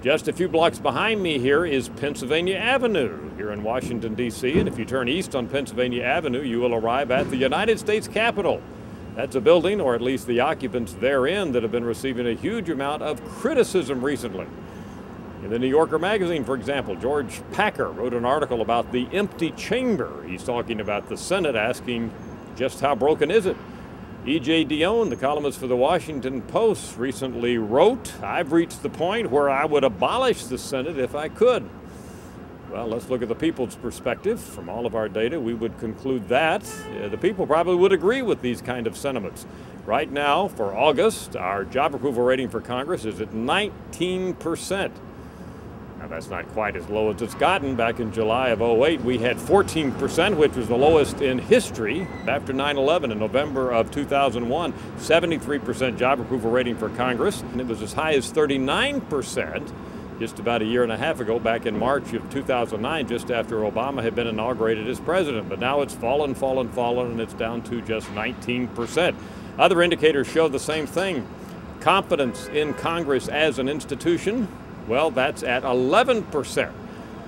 Just a few blocks behind me here is Pennsylvania Avenue here in Washington, D.C. And if you turn east on Pennsylvania Avenue, you will arrive at the United States Capitol. That's a building, or at least the occupants therein, that have been receiving a huge amount of criticism recently. In the New Yorker magazine, for example, George Packer wrote an article about the empty chamber. He's talking about the Senate, asking just how broken is it? E.J. Dionne, the columnist for the Washington Post, recently wrote, "I've reached the point where I would abolish the Senate if I could." Well, let's look at the people's perspective. From all of our data, we would conclude that the people probably would agree with these kind of sentiments. Right now, for August, our job approval rating for Congress is at 19%. Now, that's not quite as low as it's gotten. Back in July of 2008, we had 14%, which was the lowest in history. After 9/11 in November of 2001, 73% job approval rating for Congress, and it was as high as 39% just about a year and a half ago, back in March of 2009, just after Obama had been inaugurated as president. But now it's fallen, and it's down to just 19%. Other indicators show the same thing. Confidence in Congress as an institution, well, that's at 11%.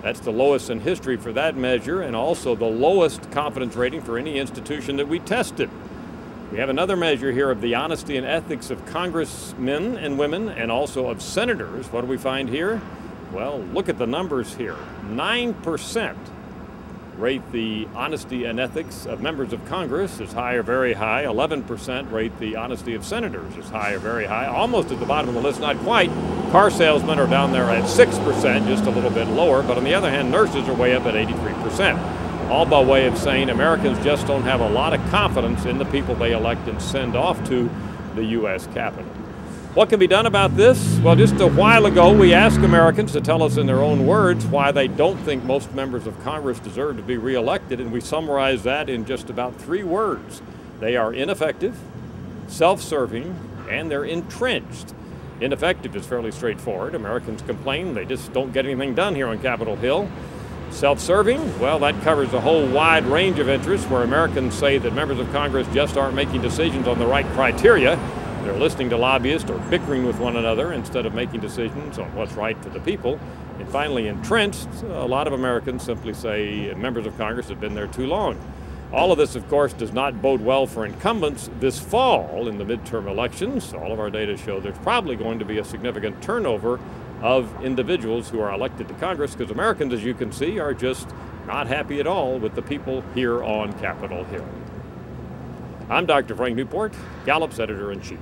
That's the lowest in history for that measure, and also the lowest confidence rating for any institution that we tested. We have another measure here of the honesty and ethics of congressmen and women, and also of senators. What do we find here? Well, look at the numbers here. 9% rate the honesty and ethics of members of Congress as high or very high. 11% rate the honesty of senators as high or very high. Almost at the bottom of the list, not quite. Car salesmen are down there at 6%, just a little bit lower. But on the other hand, nurses are way up at 83%. All by way of saying Americans just don't have a lot of confidence in the people they elect and send off to the U.S. Capitol. What can be done about this? Well, just a while ago, we asked Americans to tell us in their own words why they don't think most members of Congress deserve to be reelected, and we summarized that in just about 3 words. They are ineffective, self-serving, and they're entrenched. Ineffective is fairly straightforward. Americans complain they just don't get anything done here on Capitol Hill. Self-serving, well, that covers a whole wide range of interests where Americans say that members of Congress just aren't making decisions on the right criteria. They're listening to lobbyists or bickering with one another instead of making decisions on what's right for the people. And finally, entrenched, a lot of Americans simply say members of Congress have been there too long. All of this, of course, does not bode well for incumbents this fall in the midterm elections. All of our data show there's probably going to be a significant turnover of individuals who are elected to Congress, because Americans, as you can see, are just not happy at all with the people here on Capitol Hill. I'm Dr. Frank Newport, Gallup's Editor-in-Chief.